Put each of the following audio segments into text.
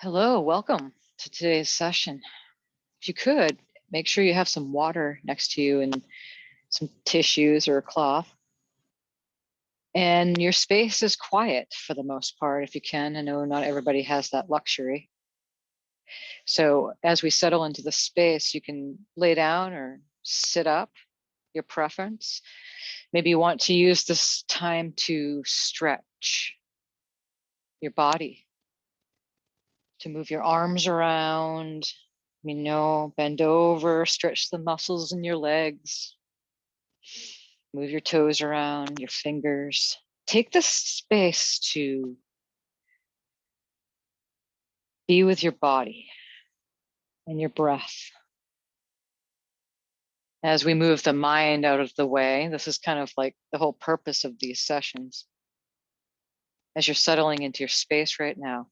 Hello, welcome to today's session. If you could, make sure you have some water next to you and some tissues or a cloth. And your space is quiet for the most part, if you can. I know not everybody has that luxury. So as we settle into the space, you can lay down or sit up, your preference. Maybe you want to use this time to stretch your body, to move your arms around, bend over, stretch the muscles in your legs, move your toes around, your fingers. Take this space to be with your body and your breath. As we move the mind out of the way, this is kind of like the whole purpose of these sessions. As you're settling into your space right now,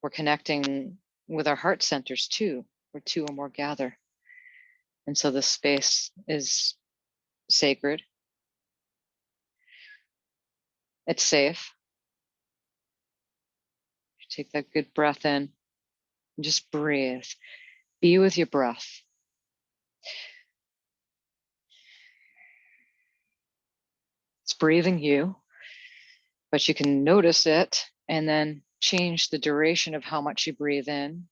we're connecting with our heart centers too, where two or more gather. And so this space is sacred. It's safe. Take that good breath in and just breathe. Be with your breath. It's breathing you, but you can notice it and then change the duration of how much you breathe in.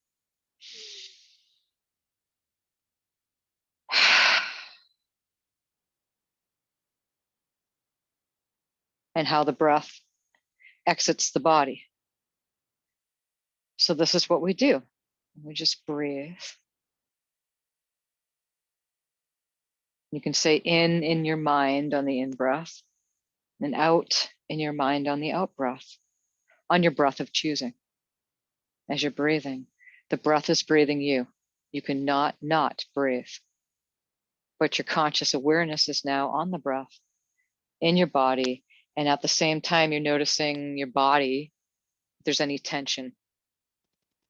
And how the breath exits the body. So this is what we do. We just breathe. You can say in your mind on the in breath, and out in your mind on the out breath, on your breath of choosing. As you're breathing, the breath is breathing you. You cannot not breathe. But your conscious awareness is now on the breath, in your body, and at the same time, you're noticing your body, if there's any tension.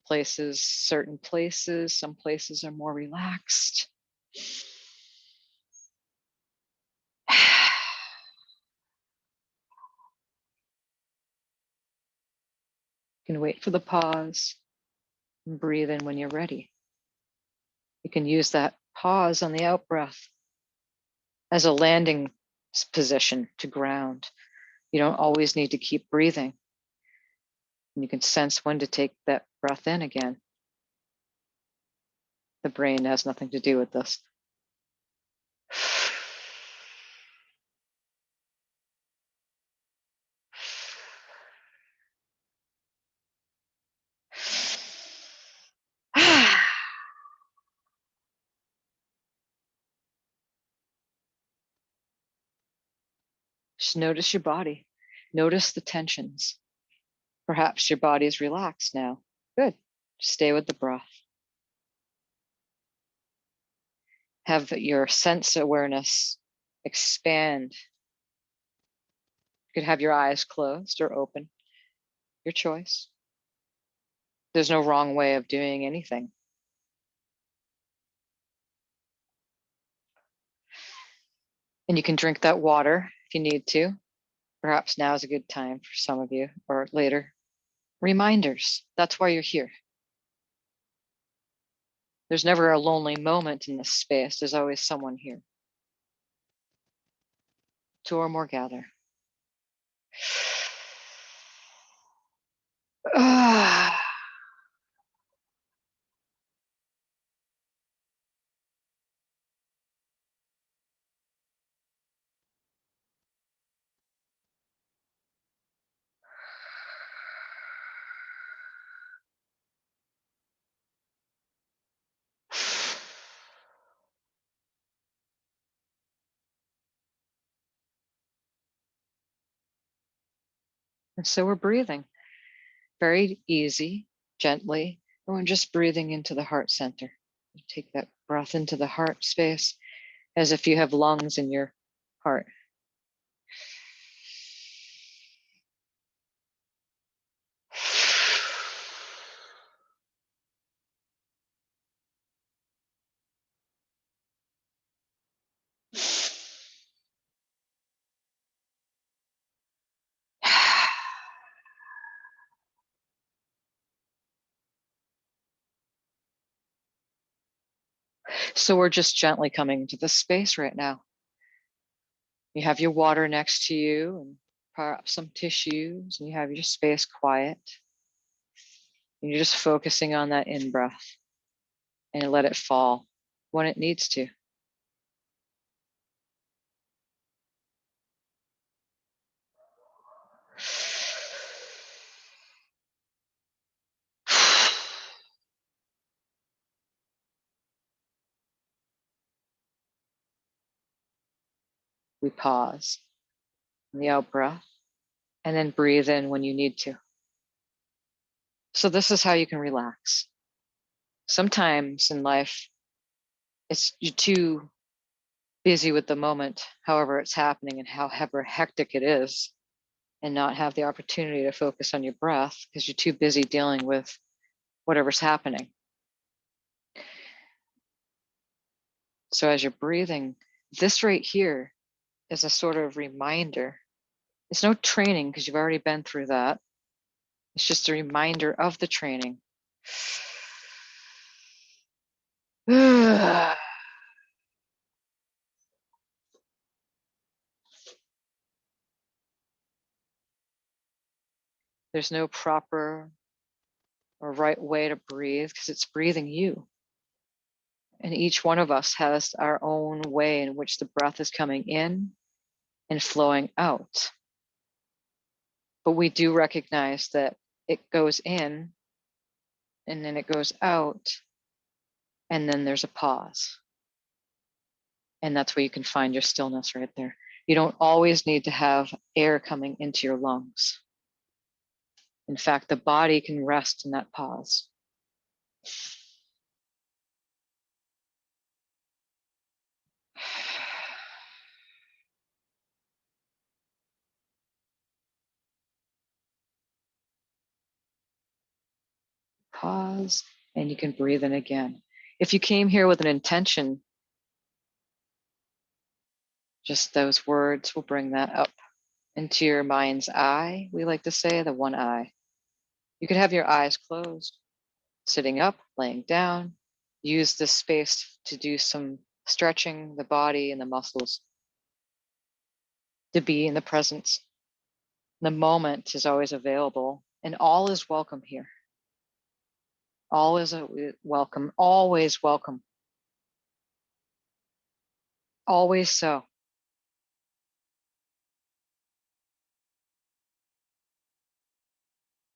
Certain places, some places are more relaxed. You can wait for the pause and breathe in when you're ready. You can use that pause on the out breath as a landing position to ground. You don't always need to keep breathing. And you can sense when to take that breath in again. The brain has nothing to do with this. Just notice your body. Notice the tensions. Perhaps your body is relaxed now. Good. Stay with the breath. Have your sense awareness expand. You could have your eyes closed or open, your choice. There's no wrong way of doing anything. And you can drink that water if you need to. Perhaps now is a good time for some of you, or later. Reminders, that's why you're here. There's never a lonely moment in this space. There's always someone here. Two or more gather. And so we're breathing very easy, gently, and we're just breathing into the heart center. You take that breath into the heart space as if you have lungs in your heart. So we're just gently coming to this space right now. You have your water next to you and perhaps some tissues, and you have your space quiet. And you're just focusing on that in breath and let it fall when it needs to. We pause in the out breath and then breathe in when you need to. So this is how you can relax. Sometimes in life, you're too busy with the moment, however it's happening and however hectic it is, and not have the opportunity to focus on your breath because you're too busy dealing with whatever's happening. So as you're breathing, this right here is a sort of reminder. It's no training because you've already been through that. It's just a reminder of the training. There's no proper or right way to breathe because it's breathing you. And each one of us has our own way in which the breath is coming in and flowing out. But we do recognize that it goes in and then it goes out, and then there's a pause. And that's where you can find your stillness right there. You don't always need to have air coming into your lungs. In fact, the body can rest in that pause. Pause, and you can breathe in again. If you came here with an intention, just those words will bring that up into your mind's eye. We like to say the one eye. You could have your eyes closed, sitting up, laying down. Use this space to do some stretching the body and the muscles, to be in the presence. The moment is always available, and all is welcome here. All is welcome, always welcome. Always so.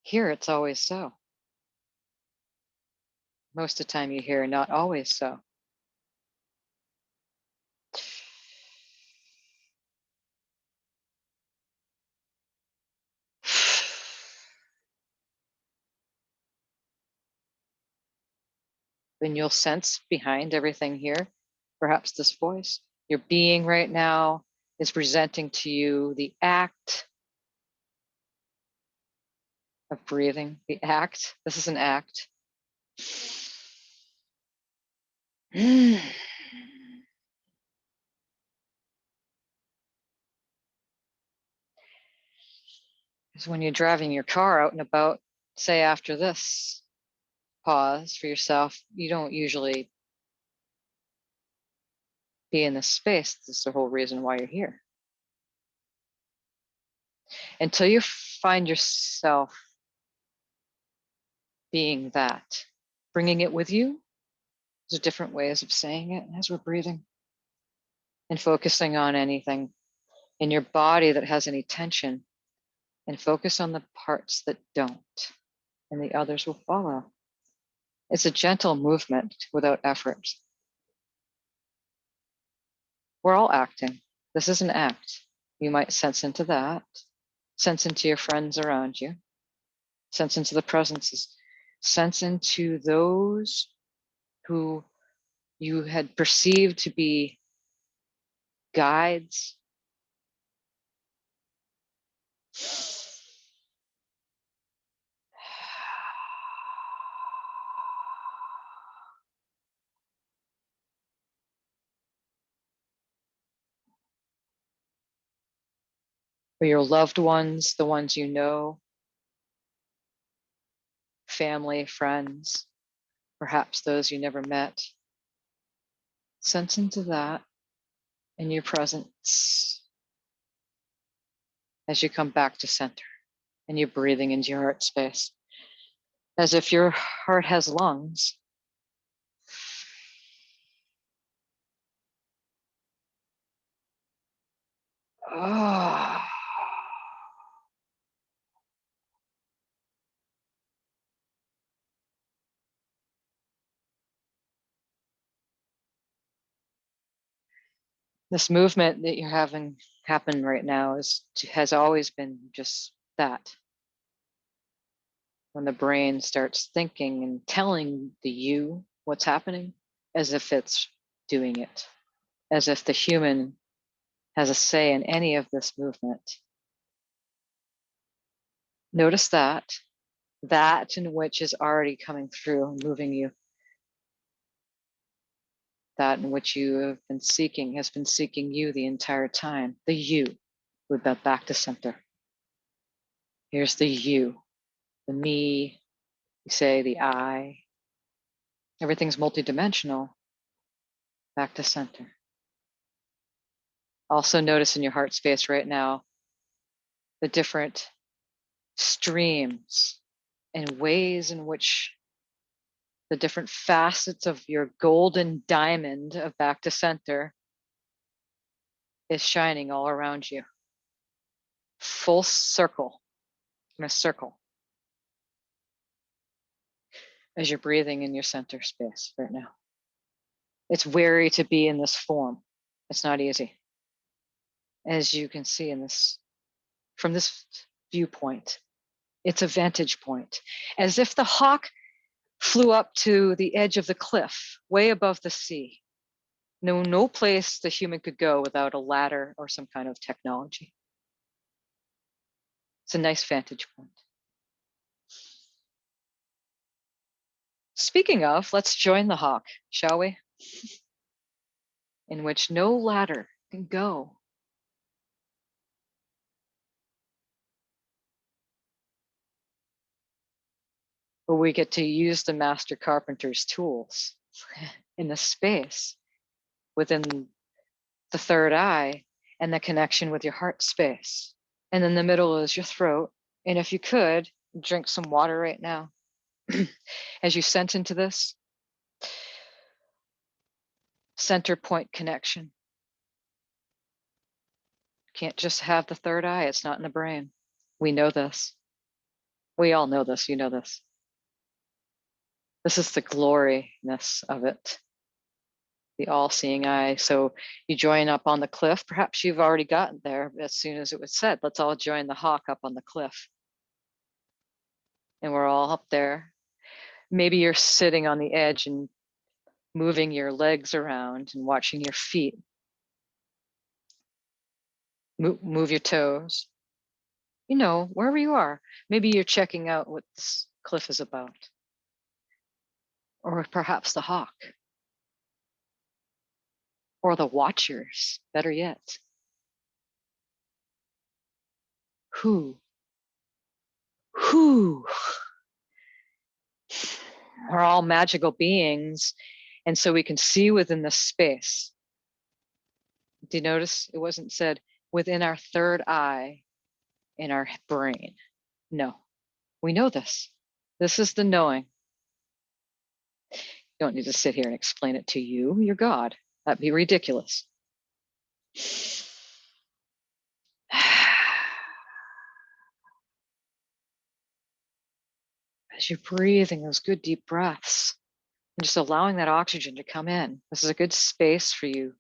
Here, it's always so. Most of the time you hear not always so. Then you'll sense behind everything here, perhaps this voice, your being right now is presenting to you the act of breathing, the act. This is an act. Because when you're driving your car out and about, say after this pause for yourself, you don't usually be in this space. This is the whole reason why you're here. Until you find yourself being that, bringing it with you. There's different ways of saying it as we're breathing and focusing on anything in your body that has any tension, and focus on the parts that don't, and the others will follow. It's a gentle movement without effort. We're all acting. This is an act. You might sense into that, sense into your friends around you, sense into the presences, sense into those who you had perceived to be guides. For your loved ones, the ones you know, family, friends, perhaps those you never met. Sense into that in your presence as you come back to center and you're breathing into your heart space as if your heart has lungs. Oh. This movement that you're having happen right now has always been just that. When the brain starts thinking and telling the you what's happening, as if it's doing it, as if the human has a say in any of this movement. Notice that in which is already coming through and moving you. That in which you have been seeking has been seeking you the entire time. The you, with that back to center. Here's the you, the me, you say the I. Everything's multidimensional. Back to center. Also notice in your heart space right now the different streams and ways in which the different facets of your golden diamond of back to center is shining all around you. Full circle, in a circle, as you're breathing in your center space right now. It's weary to be in this form. It's not easy. As you can see in this, from this viewpoint, it's a vantage point, as if the hawk flew up to the edge of the cliff, way above the sea. No place the human could go without a ladder or some kind of technology. It's a nice vantage point. Speaking of, let's join the hawk, shall we? In which no ladder can go. But we get to use the master carpenter's tools in the space within the third eye and the connection with your heart space. And in the middle is your throat. And if you could, drink some water right now. As you sent into this center point connection. Can't just have the third eye, it's not in the brain. We know this. We all know this, you know this. This is the gloriness of it, the all-seeing eye. So you join up on the cliff. Perhaps you've already gotten there as soon as it was said. Let's all join the hawk up on the cliff. And we're all up there. Maybe you're sitting on the edge and moving your legs around and watching your feet. Move your toes. You know, wherever you are. Maybe you're checking out what this cliff is about. Or perhaps the hawk. Or the watchers, better yet. Who are all magical beings. And so we can see within the space. Do you notice it wasn't said within our third eye in our brain? No, we know this. This is the knowing. You don't need to sit here and explain it to you. You're God. That'd be ridiculous. As you're breathing those good deep breaths and just allowing that oxygen to come in, this is a good space for you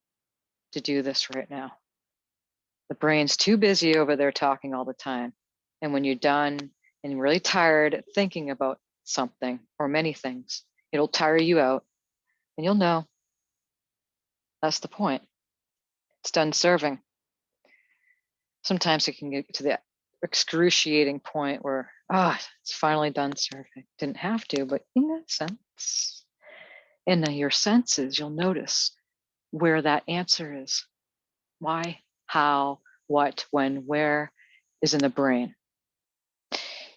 to do this right now. The brain's too busy over there talking all the time. And when you're done and really tired thinking about something or many things, it'll tire you out and you'll know. That's the point. It's done serving. Sometimes it can get to the excruciating point where, it's finally done serving. Didn't have to, but in that sense, in your senses, you'll notice where that answer is. Why, how, what, when, where is in the brain.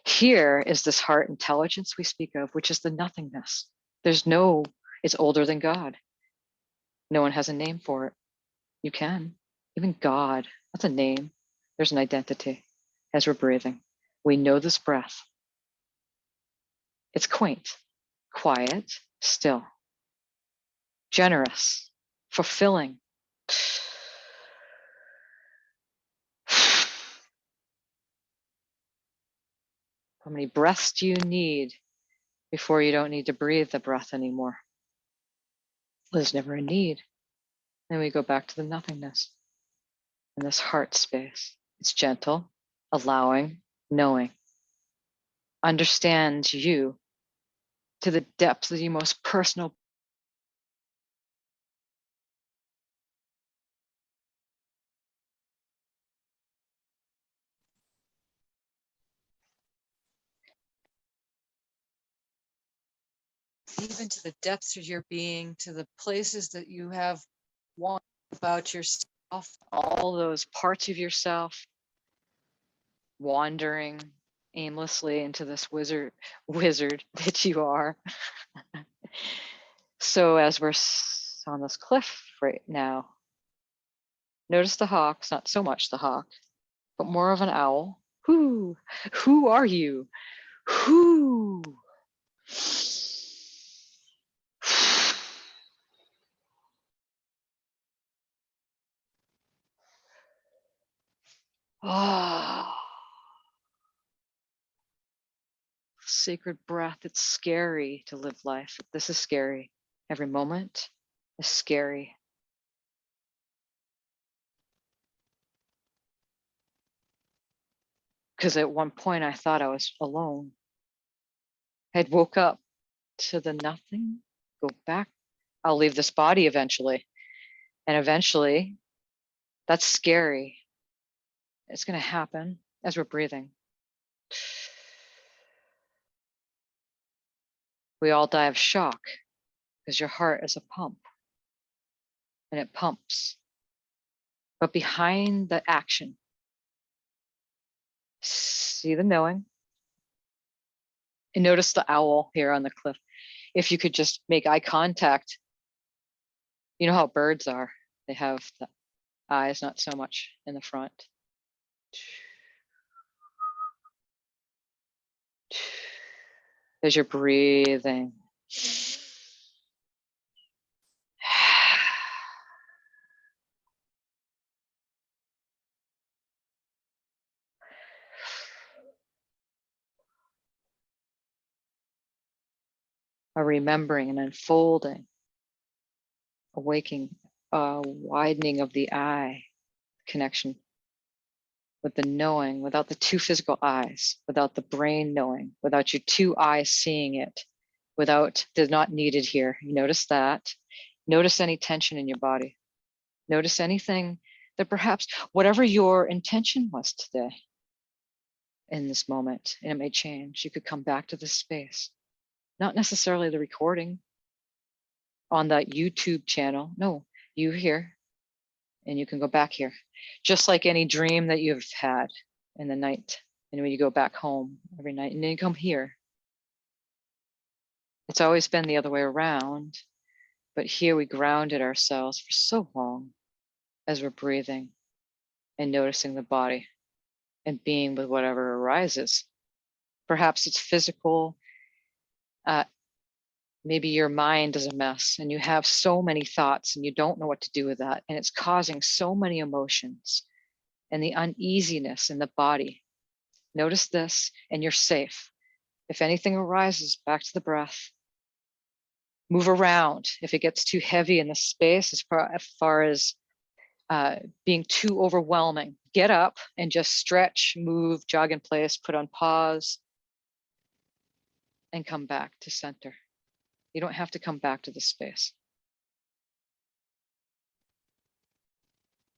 Here is this heart intelligence we speak of, which is the nothingness. It's older than God. No one has a name for it. You can. Even God, that's a name. There's an identity as we're breathing. We know this breath. It's quaint, quiet, still, generous, fulfilling. How many breaths do you need before you don't need to breathe the breath anymore? There's never a need. Then we go back to the nothingness in this heart space. It's gentle, allowing, knowing. Understands you to the depths of your most personal. Even to the depths of your being, to the places that you have wondered about yourself, all those parts of yourself wandering aimlessly into this wizard that you are. So as we're on this cliff right now, notice the hawks, not so much the hawk, but more of an owl. Who are you? Who? Ah, sacred breath. It's scary to live life. This is scary. Every moment is scary. Because at one point I thought I was alone. I'd woke up to the nothing, go back. I'll leave this body eventually. And eventually, that's scary. It's going to happen as we're breathing. We all die of shock because your heart is a pump and it pumps. But behind the action, see the knowing. And notice the owl here on the cliff. If you could just make eye contact, you know how birds are. They have the eyes not so much in the front. As you're breathing. A remembering and unfolding, awakening, a widening of the eye connection with the knowing, without the two physical eyes, without the brain knowing, without your two eyes seeing it, without they're not needed here. You notice that. Notice any tension in your body. Notice anything that perhaps whatever your intention was today in this moment, and it may change. You could come back to this space, not necessarily the recording on that YouTube channel. No, you here, and you can go back here, just like any dream that you've had in the night. And when you go back home every night and then you come here, it's always been the other way around, but here we grounded ourselves for so long as we're breathing and noticing the body and being with whatever arises. Perhaps it's physical. Maybe your mind is a mess and you have so many thoughts and you don't know what to do with that. And it's causing so many emotions and the uneasiness in the body. Notice this and you're safe. If anything arises, back to the breath. Move around if it gets too heavy in the space as far as being too overwhelming. Get up and just stretch, move, jog in place, put on pause, and come back to center. You don't have to come back to the space.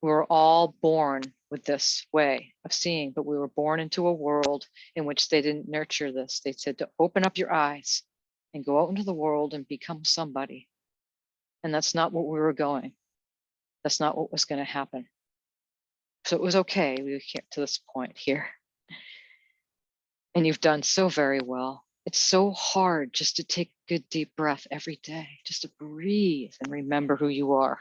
We were all born with this way of seeing, but we were born into a world in which they didn't nurture this. They said to open up your eyes and go out into the world and become somebody. And that's not what we were going. That's not what was going to happen. So it was okay. We came to this point here. And you've done so very well. It's so hard just to take a good deep breath every day, just to breathe and remember who you are.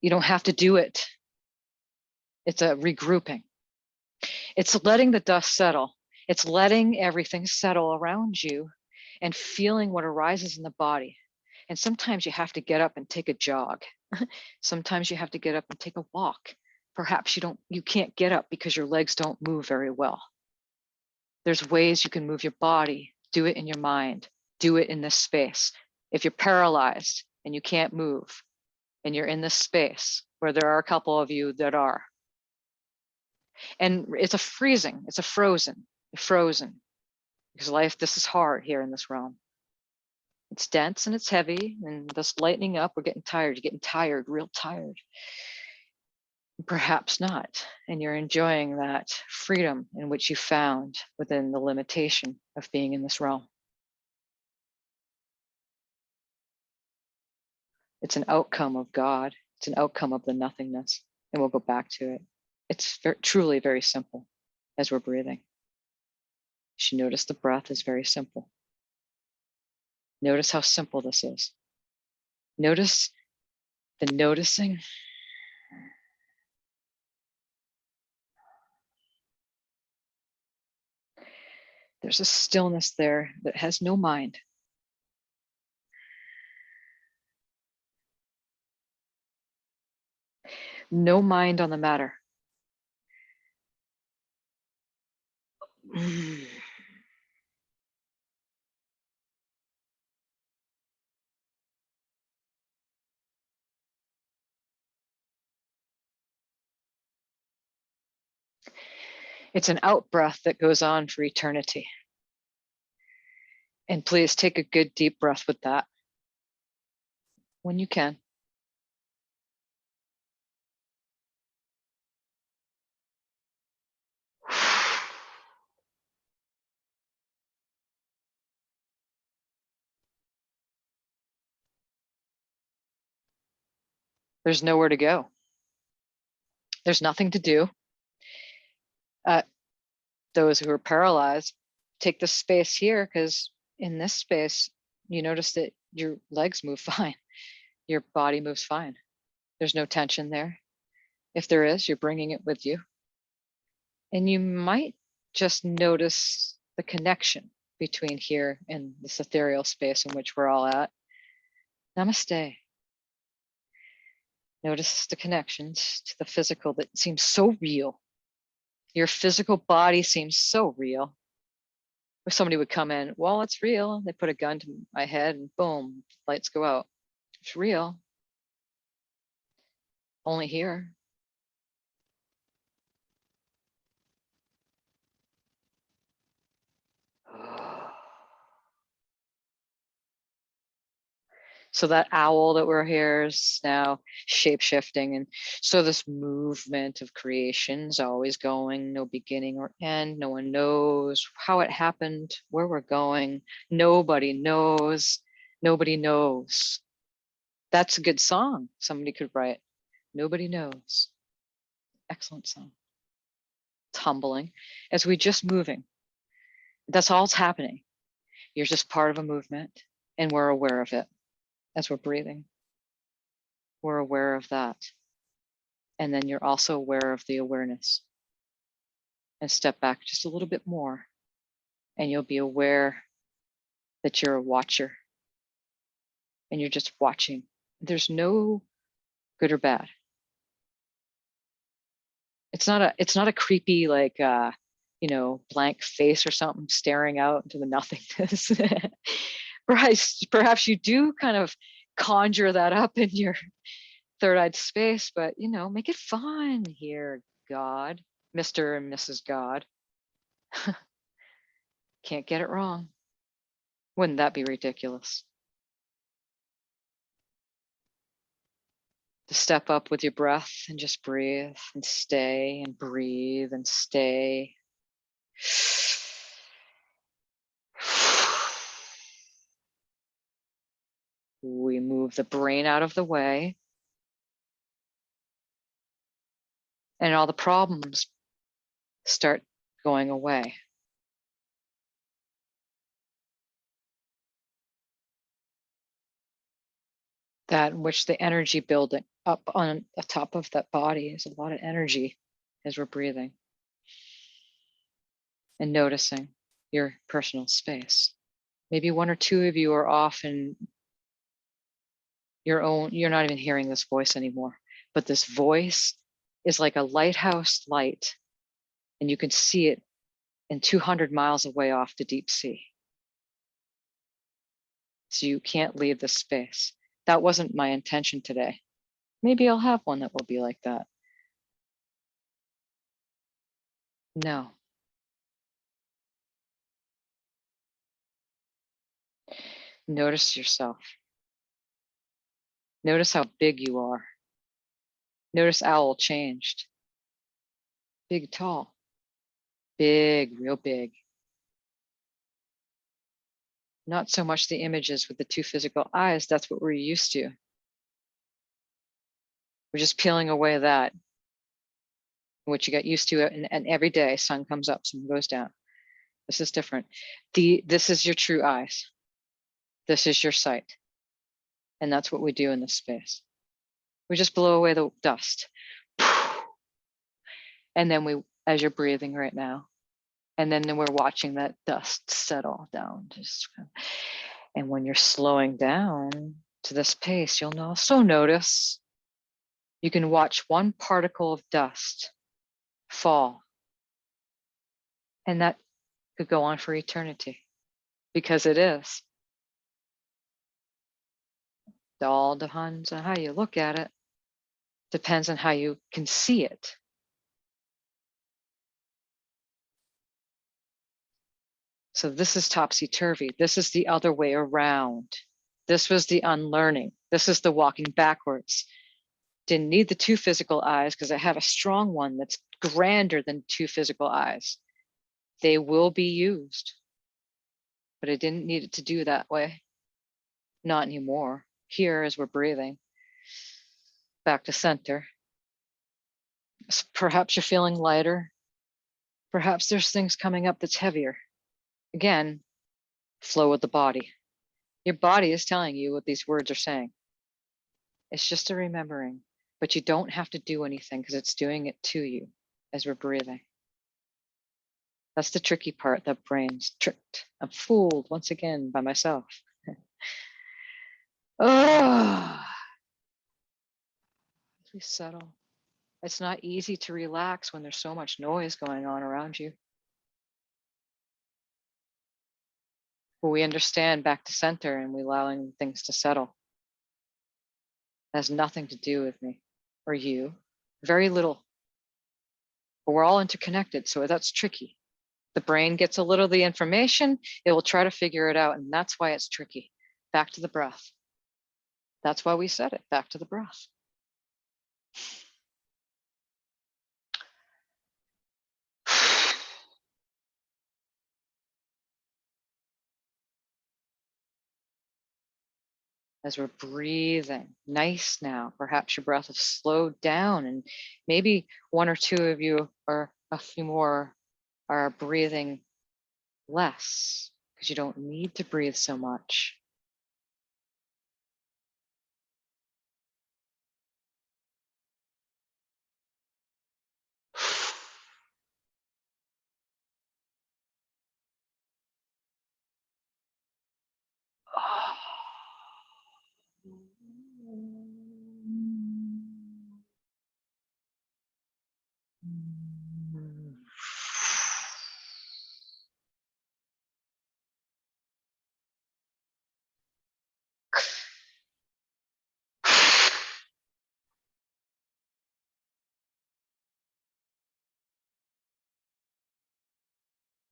You don't have to do it. It's a regrouping. It's letting the dust settle. It's letting everything settle around you and feeling what arises in the body. And sometimes you have to get up and take a jog. Sometimes you have to get up and take a walk. Perhaps you can't get up because your legs don't move very well. There's ways you can move your body. Do it in your mind. Do it in this space. If you're paralyzed and you can't move and you're in this space where there are a couple of you that are, and it's a freezing, it's a frozen because life, this is hard here in this realm. It's dense and it's heavy and this lightening up, we're getting tired. You're getting tired, real tired. Perhaps not. And you're enjoying that freedom in which you found within the limitation of being in this realm. It's an outcome of God. It's an outcome of the nothingness. And we'll go back to it. It's truly very simple as we're breathing. You should notice the breath is very simple. Notice how simple this is. Notice the noticing. There's a stillness there that has no mind. No mind on the matter. It's an out breath that goes on for eternity. And please take a good deep breath with that when you can. There's nowhere to go. There's nothing to do. Those who are paralyzed, take the space here, because in this space, you notice that your legs move fine. Your body moves fine. There's no tension there. If there is, you're bringing it with you. And you might just notice the connection between here and this ethereal space in which we're all at. Namaste. Notice the connections to the physical that seems so real. Your physical body seems so real. If somebody would come in, well, it's real. They put a gun to my head and boom, lights go out. It's real. Only here. So that owl that we're here is now shape-shifting. And so this movement of creation is always going, no beginning or end. No one knows how it happened, where we're going. Nobody knows. Nobody knows. That's a good song somebody could write. Nobody knows. Excellent song. It's humbling. As we just moving, that's all that's happening. You're just part of a movement and we're aware of it. As we're breathing, we're aware of that. And then you're also aware of the awareness. And step back just a little bit more, and you'll be aware that you're a watcher. And you're just watching. There's no good or bad. It's not a creepy, like blank face or something staring out into the nothingness. Perhaps you do kind of conjure that up in your third-eyed space, but make it fun here, God, Mr. and Mrs. God. Can't get it wrong. Wouldn't that be ridiculous? To step up with your breath and just breathe and stay and breathe and stay. We move the brain out of the way. And all the problems start going away. That in which the energy building up on the top of that body is a lot of energy as we're breathing and noticing your personal space. Maybe one or two of you are off in your own, you're not even hearing this voice anymore, but this voice is like a lighthouse light, and you can see it in 200 miles away off the deep sea. So you can't leave this space. That wasn't my intention today. Maybe I'll have one that will be like that. No. Notice yourself. Notice how big you are. Notice owl changed. Big, tall. Big, real big. Not so much the images with the two physical eyes. That's what we're used to. We're just peeling away that, which you got used to, and every day sun comes up, sun goes down. This is different. This is your true eyes. This is your sight. And that's what we do in this space. We just blow away the dust. And then as you're breathing right now, and then we're watching that dust settle down. And when you're slowing down to this pace, you'll also notice you can watch one particle of dust fall. And that could go on for eternity, because it is. It all depends on how you look at it. Depends on how you can see it. So this is topsy-turvy. This is the other way around. This was the unlearning. This is the walking backwards. Didn't need the two physical eyes because I have a strong one that's grander than two physical eyes. They will be used, but I didn't need it to do that way. Not anymore. Here, as we're breathing, back to center. Perhaps you're feeling lighter. Perhaps there's things coming up that's heavier. Again, flow with the body. Your body is telling you what these words are saying. It's just a remembering, but you don't have to do anything because it's doing it to you as we're breathing. That's the tricky part. That brain's tricked. I'm fooled once again by myself. Oh, as we settle. It's not easy to relax when there's so much noise going on around you. But we understand back to center and we allowing things to settle. It has nothing to do with me or you. Very little. But we're all interconnected, so that's tricky. The brain gets a little of the information, it will try to figure it out, and that's why it's tricky. Back to the breath. That's why we said it, back to the breath. As we're breathing, nice now. Perhaps your breath has slowed down, and maybe one or two of you or a few more are breathing less because you don't need to breathe so much.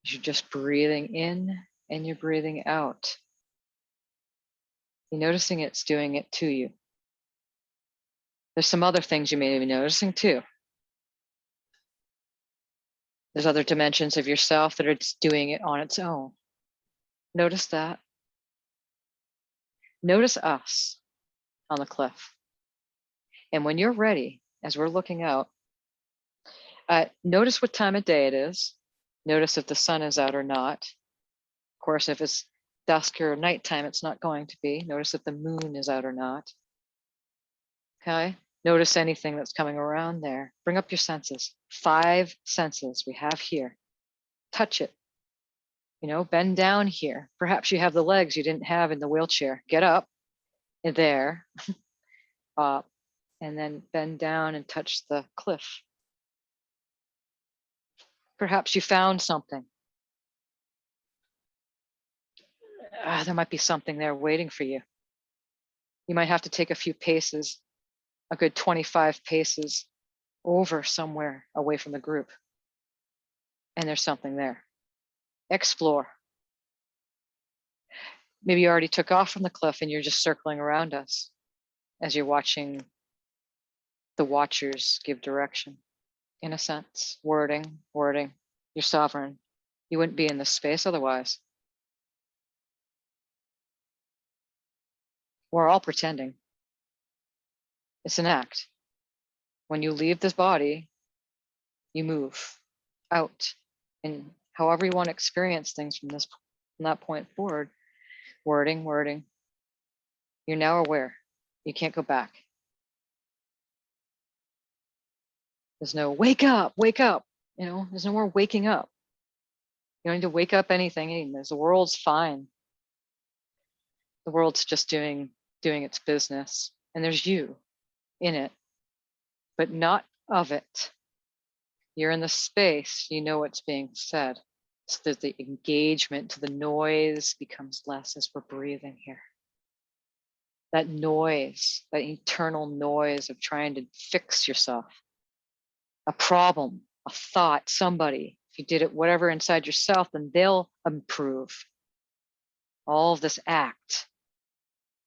You're just breathing in and you're breathing out. You're noticing it's doing it to you. There's some other things you may be noticing too. There's other dimensions of yourself that are just doing it on its own. Notice that. Notice us on the cliff. And when you're ready, as we're looking out, Notice what time of day it is. Notice if the sun is out or not. Of course, if it's dusk or nighttime, it's not going to be. Notice if the moon is out or not. Okay. Notice anything that's coming around there. Bring up your senses. 5 senses we have here. Touch it. You know, bend down here. Perhaps you have the legs you didn't have in the wheelchair. Get up there, up, and then bend down and touch the cliff. Perhaps you found something. There might be something there waiting for you. You might have to take a few paces, a good 25 paces over somewhere away from the group. And there's something there. Explore. Maybe you already took off from the cliff and you're just circling around us as you're watching the watchers give direction. In a sense, wording. You're sovereign. You wouldn't be in this space otherwise. We're all pretending. It's an act. When you leave this body, you move out. And however you want to experience things from that point forward, wording. You're now aware. You can't go back. There's no wake up. You know, there's no more waking up. You don't need to wake up anything. The world's fine. The world's just doing its business. And there's you in it, but not of it. You're in the space, you know what's being said. So that the engagement to the noise becomes less as we're breathing here. That noise, that eternal noise of trying to fix yourself, a problem, a thought, somebody. If you did it, whatever inside yourself, then they'll improve. All of this act,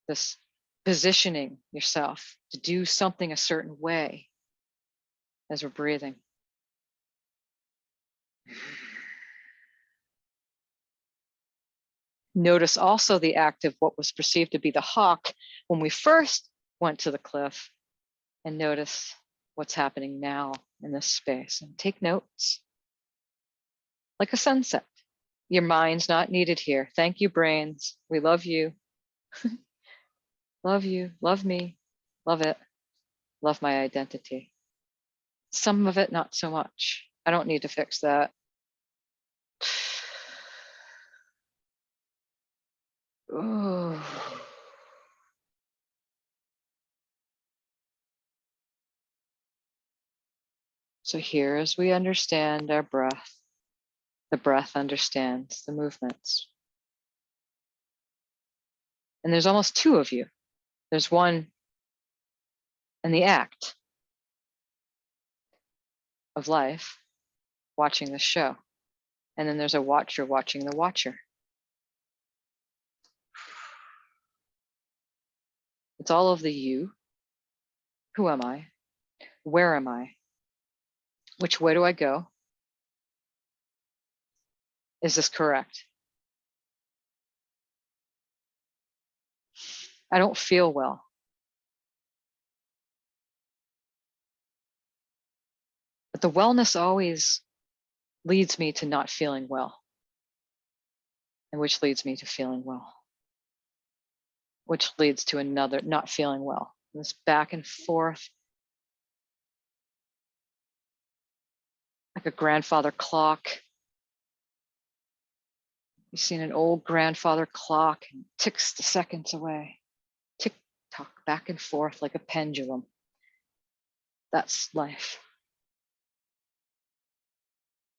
this positioning yourself to do something a certain way as we're breathing. Notice also the act of what was perceived to be the hawk when we first went to the cliff, and notice what's happening now in this space and take notes. Like a sunset. Your mind's not needed here. Thank you, brains. We love you. Love you, love me, love it, love my identity. Some of it, not so much. I don't need to fix that. Ooh. So here, as we understand our breath, the breath understands the movements. And there's almost 2 of you. There's one in the act of life, watching the show. And then there's a watcher watching the watcher. It's all of the you. Who am I? Where am I? Which way do I go? Is this correct? I don't feel well. But the wellness always leads me to not feeling well, and which leads me to feeling well, which leads to another not feeling well. This back and forth, like a grandfather clock. You've seen an old grandfather clock and ticks the seconds away. Tick tock, back and forth like a pendulum. That's life.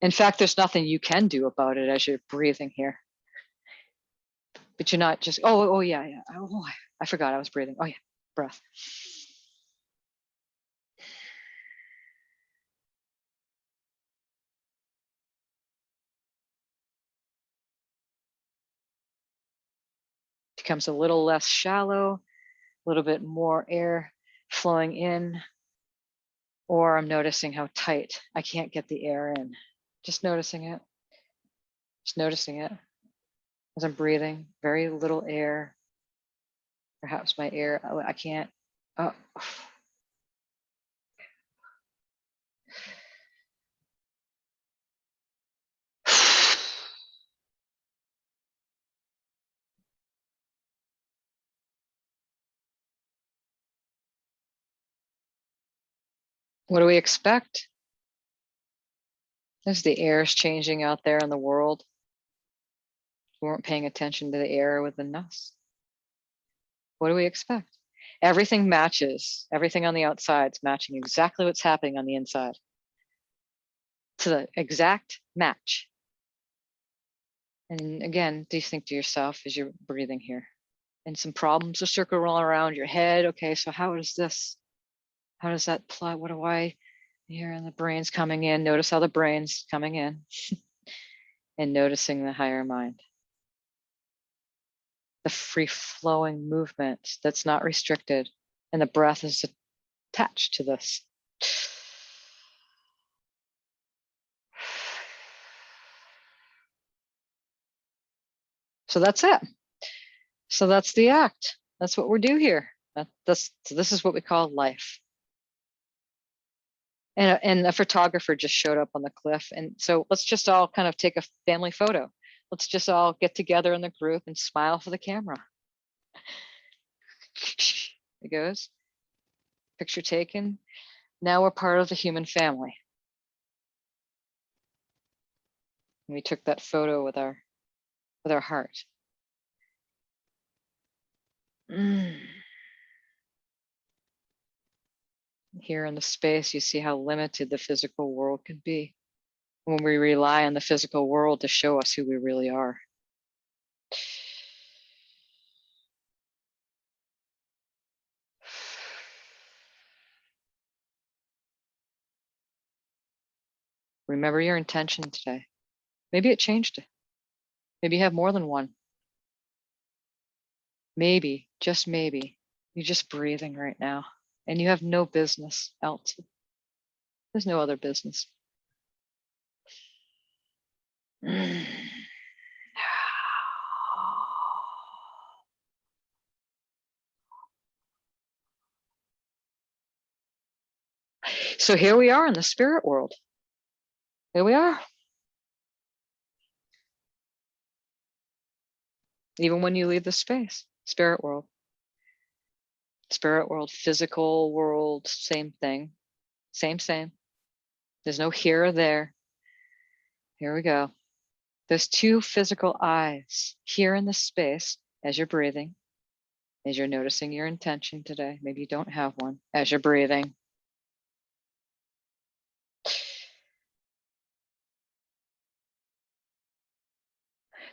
In fact, there's nothing you can do about it as you're breathing here. But you're not just, oh yeah. Oh, I forgot I was breathing. Oh yeah, breath. Becomes a little less shallow, a little bit more air flowing in, or I'm noticing how tight I can't get the air in. Just noticing it. Just noticing it as I'm breathing. Very little air. Perhaps my air, I can't. Oh. What do we expect? As the air is changing out there in the world, we weren't paying attention to the air within us. What do we expect? Everything matches. Everything on the outside is matching exactly what's happening on the inside. To the exact match. And again, do you think to yourself as you're breathing here? And some problems are circling around your head. Okay, so how does that play? What do I hear? And the brain's coming in. Notice how the brain's coming in and noticing the higher mind. The free flowing movement that's not restricted. And the breath is attached to this. So that's it. So that's the act. That's what we do here. So this is what we call life. And a photographer just showed up on the cliff. And so let's just all kind of take a family photo. Let's just all get together in the group and smile for the camera. It goes. Picture taken. Now we're part of the human family. And we took that photo with our heart. Here in the space, you see how limited the physical world can be when we rely on the physical world to show us who we really are. Remember your intention today. Maybe it changed. Maybe you have more than one. Maybe, just maybe, you're just breathing right now and you have no business else. There's no other business. So here we are in the spirit world. Here we are. Even when you leave the space, spirit world, physical world, same thing, same. There's no here or there. Here we go. There's two physical eyes here in the space as you're breathing, as you're noticing your intention today. Maybe you don't have one as you're breathing.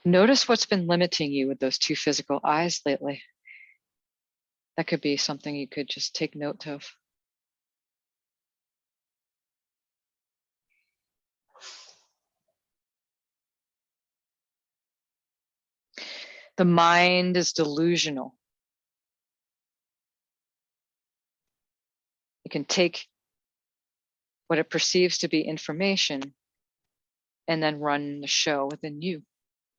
Notice what's been limiting you with those two physical eyes lately. That could be something you could just take note of. The mind is delusional. It can take what it perceives to be information and then run the show within you.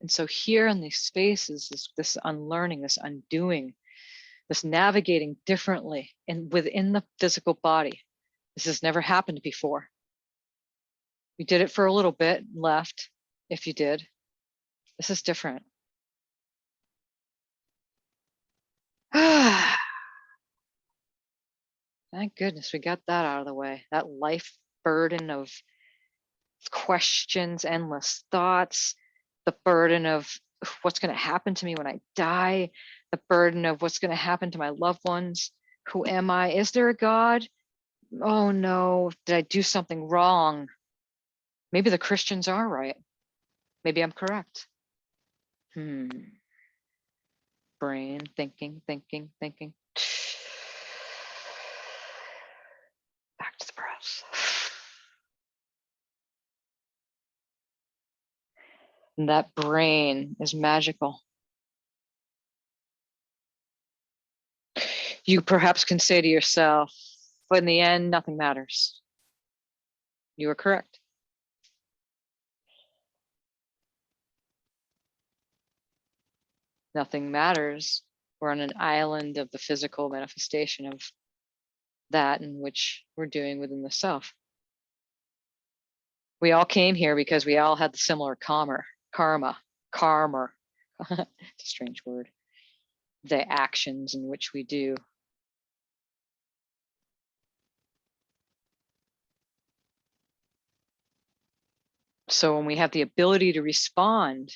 And so here in these spaces is this unlearning, this undoing, this navigating differently and within the physical body. This has never happened before. We did it for a little bit, left, if you did. This is different. Thank goodness we got that out of the way. That life burden of questions, endless thoughts, the burden of what's going to happen to me when I die, the burden of what's going to happen to my loved ones. Who am I? Is there a God? Oh no, did I do something wrong? Maybe the Christians are right. Maybe I'm correct. Brain, thinking. Back to the breath. And that brain is magical. You perhaps can say to yourself, but in the end, nothing matters. You are correct. Nothing matters. We're on an island of the physical manifestation of that in which we're doing within the self. We all came here because we all had the similar karma. It's a strange word. The actions in which we do. So when we have the ability to respond,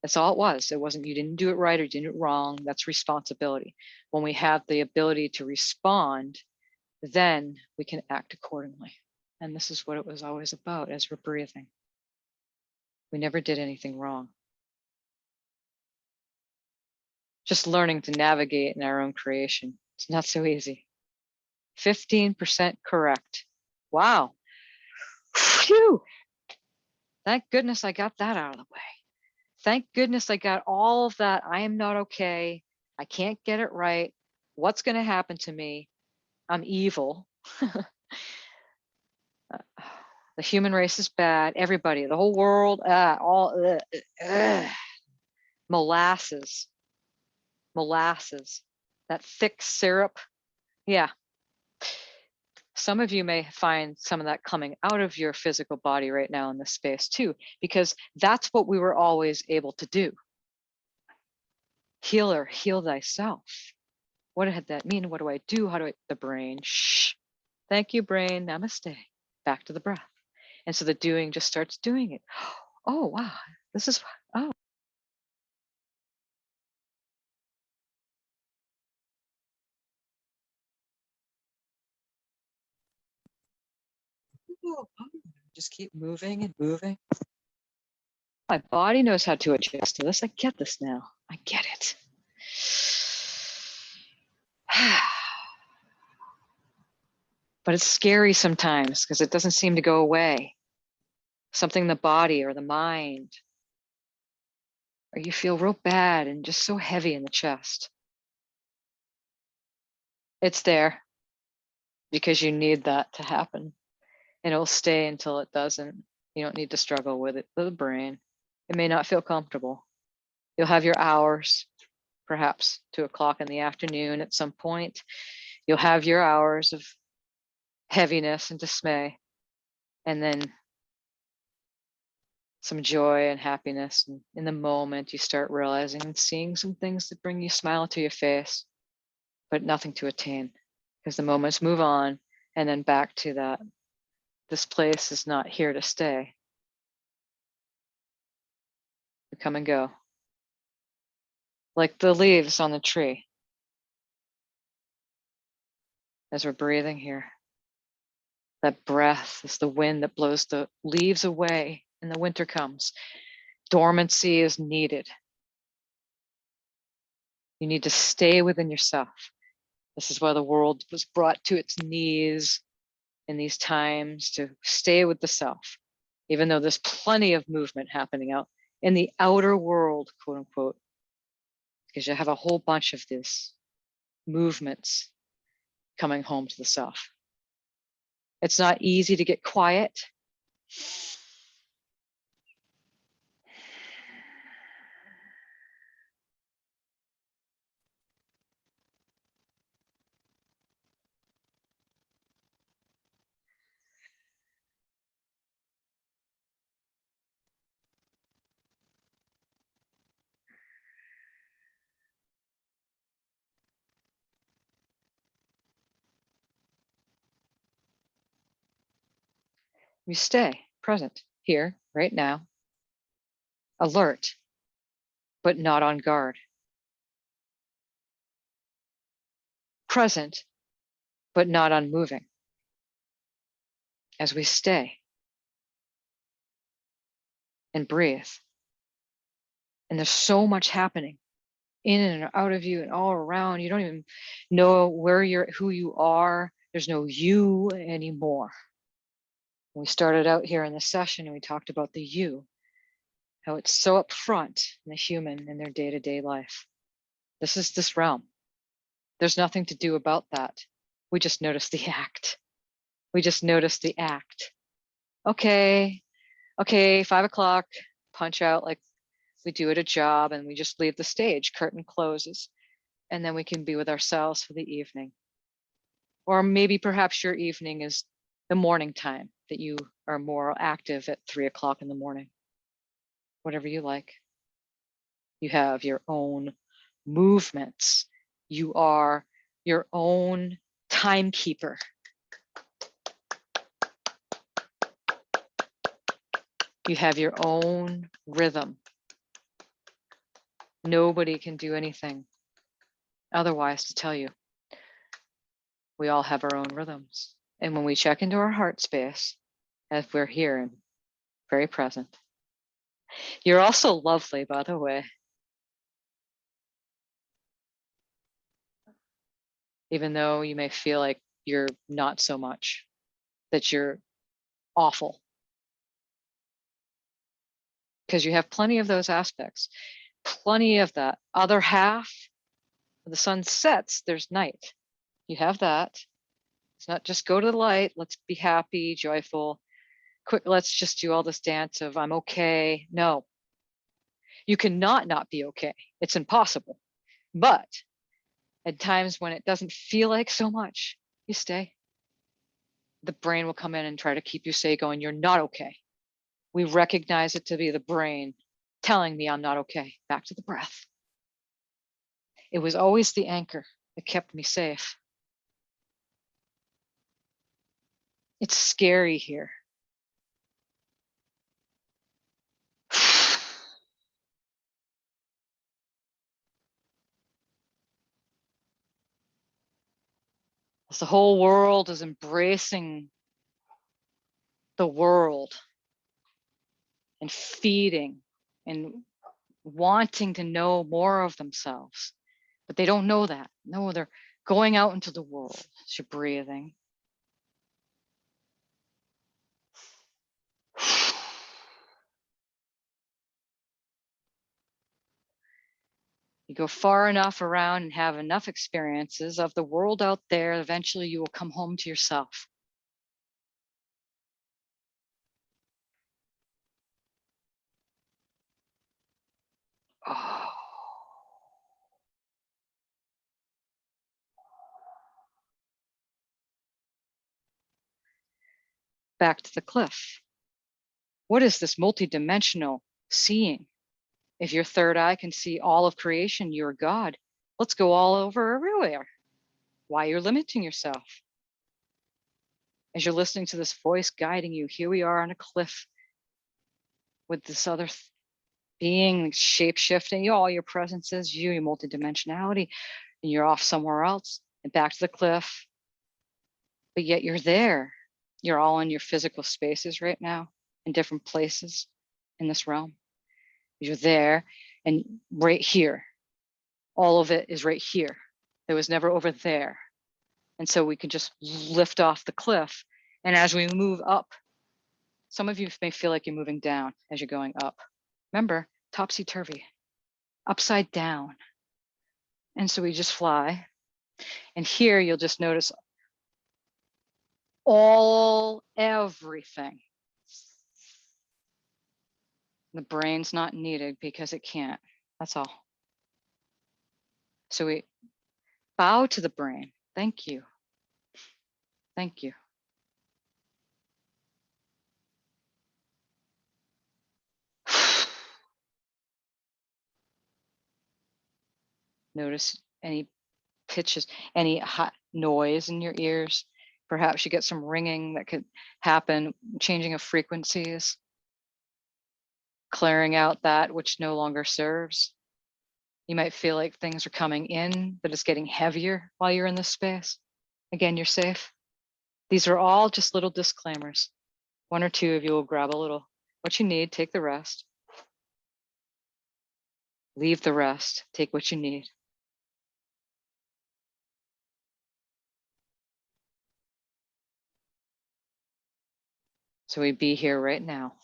that's all it was. It wasn't you didn't do it right or you did it wrong. That's responsibility. When we have the ability to respond, then we can act accordingly. And this is what it was always about as we're breathing. We never did anything wrong. Just learning to navigate in our own creation. It's not so easy. 15% correct. Wow. Phew. Thank goodness I got that out of the way. Thank goodness I got all of that. I am not okay. I can't get it right. What's going to happen to me? I'm evil. The human race is bad. Everybody, the whole world, all molasses, that thick syrup. Yeah. Some of you may find some of that coming out of your physical body right now in this space too, because that's what we were always able to do. Healer, heal thyself. What did that mean? What do I do? How do I, the brain, shh. Thank you, brain, namaste. Back to the breath. And so the doing just starts doing it. Oh, wow, this is, oh. Just keep moving and moving. My body knows how to adjust to this. I get this now. I get it. But it's scary sometimes because it doesn't seem to go away. Something in the body or the mind, or you feel real bad and just so heavy in the chest. It's there because you need that to happen. And it'll stay until it doesn't. You don't need to struggle with it, with the brain. It may not feel comfortable. You'll have your hours, perhaps 2 o'clock in the afternoon at some point. You'll have your hours of heaviness and dismay, and then some joy and happiness. And in the moment, you start realizing and seeing some things that bring you a smile to your face, but nothing to attain, because the moments move on and then back to that. This place is not here to stay. We come and go. Like the leaves on the tree. As we're breathing here, that breath is the wind that blows the leaves away and the winter comes. Dormancy is needed. You need to stay within yourself. This is why the world was brought to its knees in these times, to stay with the self, even though there's plenty of movement happening out in the outer world, quote unquote, because you have a whole bunch of these movements coming home to the self. It's not easy to get quiet. You stay present here, right now, alert, but not on guard. Present, but not unmoving. As we stay and breathe. And there's so much happening in and out of you and all around. You don't even know who you are. There's no you anymore. We started out here in the session and we talked about the you, how it's so up front in the human in their day-to-day life. This is this realm. There's nothing to do about that. We just notice the act. We just notice the act. Okay, 5 o'clock, punch out like we do at a job, and we just leave the stage, curtain closes, and then we can be with ourselves for the evening. Or maybe perhaps your evening is the morning time, that you are more active at 3 o'clock in the morning. Whatever you like. You have your own movements. You are your own timekeeper. You have your own rhythm. Nobody can do anything otherwise to tell you. We all have our own rhythms. And when we check into our heart space, as we're here and very present, you're also lovely, by the way. Even though you may feel like you're not so much, that you're awful. Because you have plenty of those aspects, plenty of that other half. When the sun sets, there's night. You have that. It's not just go to the light, let's be happy, joyful, quick, let's just do all this dance of I'm okay. No, you cannot not be okay. It's impossible. But at times when it doesn't feel like so much, you stay. The brain will come in and try to keep you safe, going, you're not okay. We recognize it to be the brain telling me I'm not okay. Back to the breath. It was always the anchor that kept me safe. It's scary here. As the whole world is embracing the world and feeding and wanting to know more of themselves, but they don't know that. No, they're going out into the world as you're breathing. You go far enough around and have enough experiences of the world out there, eventually you will come home to yourself. Oh. Back to the cliff. What is this multidimensional seeing? If your third eye can see all of creation, you're God. Let's go all over everywhere. Why you're limiting yourself? As you're listening to this voice guiding you, here we are on a cliff with this other being shape shifting. You, all your presences, you, your multidimensionality, and you're off somewhere else and back to the cliff. But yet you're there. You're all in your physical spaces right now, in different places in this realm. You're there and right here. All of it is right here. There was never over there. And so we can just lift off the cliff. And as we move up, some of you may feel like you're moving down as you're going up. Remember, topsy-turvy, upside down. And so we just fly. And here you'll just notice everything. The brain's not needed because it can't. That's all. So we bow to the brain. Thank you. Thank you. Notice any pitches, any hot noise in your ears. Perhaps you get some ringing that could happen, changing of frequencies, clearing out that which no longer serves. You might feel like things are coming in, but it's getting heavier while you're in this space. Again, you're safe. These are all just little disclaimers. One or two of you will grab a little, what you need, take the rest. Leave the rest, take what you need. So we be here right now.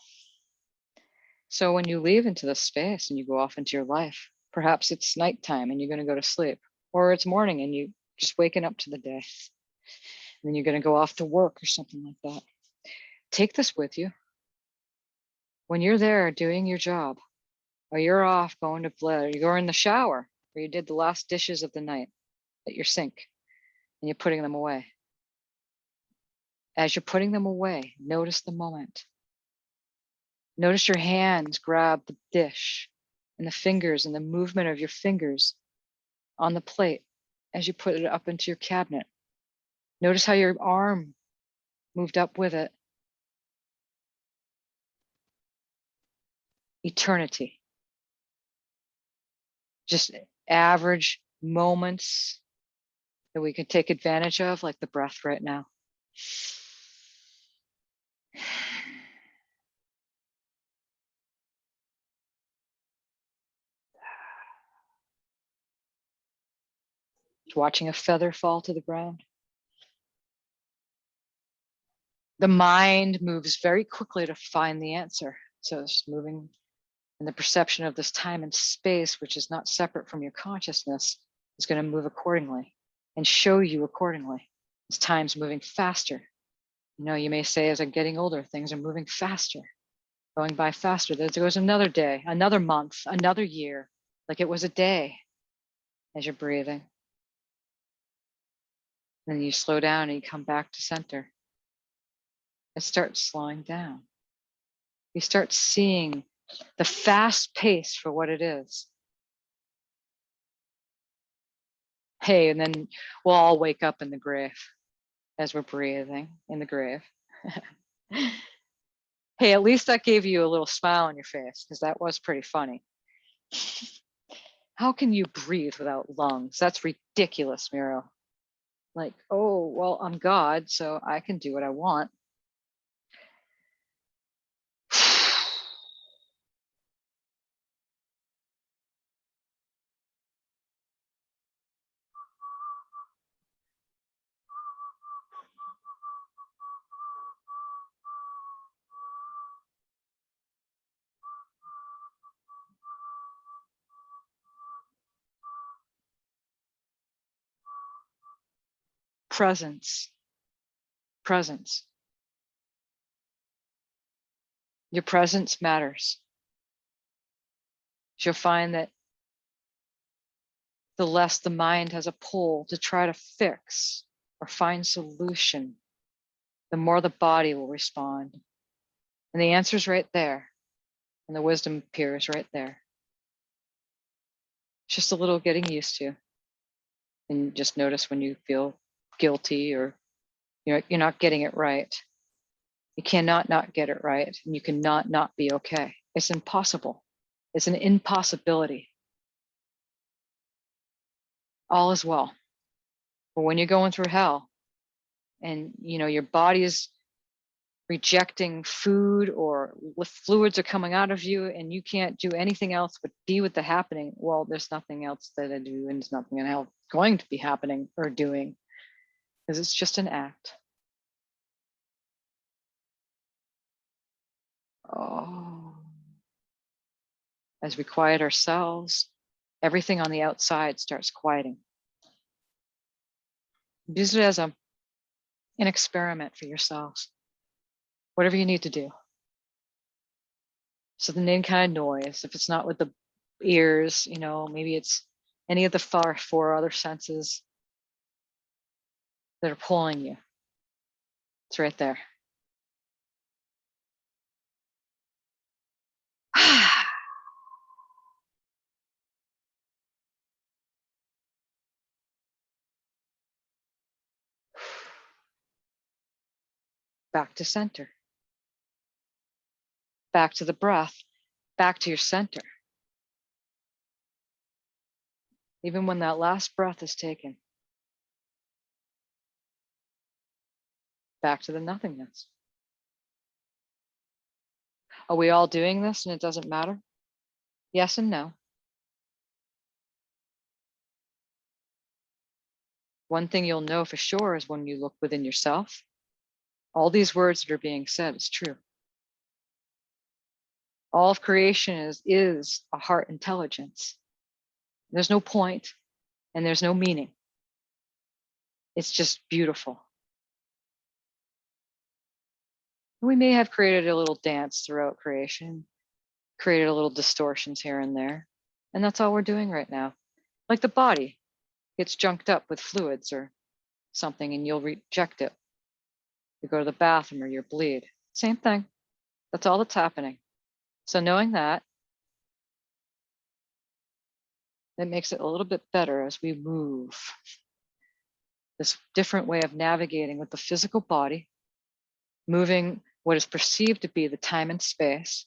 So when you leave into this space and you go off into your life, perhaps it's nighttime and you're going to go to sleep, or it's morning and you just waking up to the day. And then you're going to go off to work or something like that. Take this with you. When you're there doing your job, or you're off going to bed, or you're in the shower, or you did the last dishes of the night at your sink, and you're putting them away. As you're putting them away, notice the moment. Notice your hands grab the dish and the fingers and the movement of your fingers on the plate as you put it up into your cabinet. Notice how your arm moved up with it. eternity, just average moments that we can take advantage of, like the breath right now. Watching a feather fall to the ground. The mind moves very quickly to find the answer. So it's just moving in the perception of this time and space, which is not separate from your consciousness, is going to move accordingly and show you accordingly. As time's moving faster. You know, you may say, as I'm getting older, things are moving faster, going by faster. There goes another day, another month, another year, like it was a day as you're breathing. Then you slow down and you come back to center. It starts slowing down. You start seeing the fast pace for what it is. Hey, and then we'll all wake up in the grave as we're breathing in the grave. Hey, at least that gave you a little smile on your face, because that was pretty funny. How can you breathe without lungs? That's ridiculous, Miro. Like, oh, well, I'm God, so I can do what I want. Presence, presence. Your presence matters. You'll find that the less the mind has a pull to try to fix or find solution, the more the body will respond. And the answer's right there. And the wisdom appears right there. It's just a little getting used to. And just notice when you feel guilty or you're not getting it right. You cannot not get it right. And you cannot not be okay. It's impossible. It's an impossibility. All is well. But when you're going through hell and your body is rejecting food or fluids are coming out of you and you can't do anything else but be with the happening, well, there's nothing else that I do and there's nothing else going to be happening or doing, because it's just an act. Oh, as we quiet ourselves, everything on the outside starts quieting. Use it as an experiment for yourselves. Whatever you need to do. So the any kind of noise, if it's not with the ears, maybe it's any of the four other senses that are pulling you. It's right there. Back to center. Back to the breath. Back to your center. Even when that last breath is taken. Back to the nothingness. Are we all doing this and it doesn't matter? Yes and no. One thing you'll know for sure is when you look within yourself, all these words that are being said is true. All of creation is a heart intelligence. There's no point and there's no meaning. It's just beautiful. We may have created a little dance throughout creation, created a little distortions here and there. And that's all we're doing right now. Like the body gets junked up with fluids or something and you'll reject it. You go to the bathroom or you bleed. Same thing. That's all that's happening. So knowing that, it makes it a little bit better as we move. This different way of navigating with the physical body, moving what is perceived to be the time and space,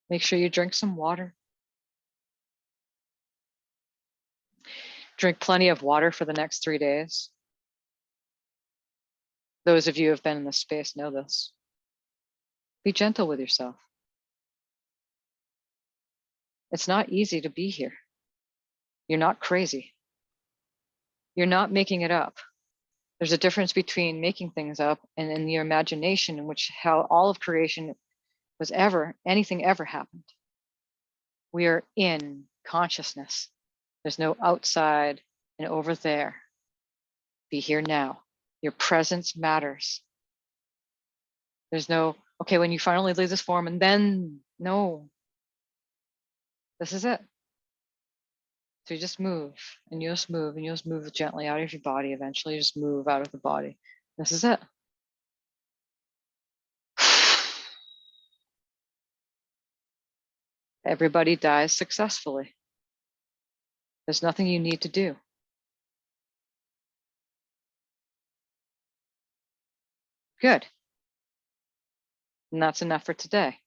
Make sure you drink some water. Drink plenty of water for the next 3 days. Those of you who have been in this space know this. Be gentle with yourself. It's not easy to be here. You're not crazy. You're not making it up. There's a difference between making things up and in your imagination, in which how all of creation was anything ever happened. We are in consciousness. There's no outside and over there. Be here now. Your presence matters. There's no, okay, when you finally leave this form and then, no, this is it. So you just move and you'll just move and you'll just move gently out of your body. Eventually you just move out of the body. This is it. Everybody dies successfully. There's nothing you need to do. Good. And that's enough for today.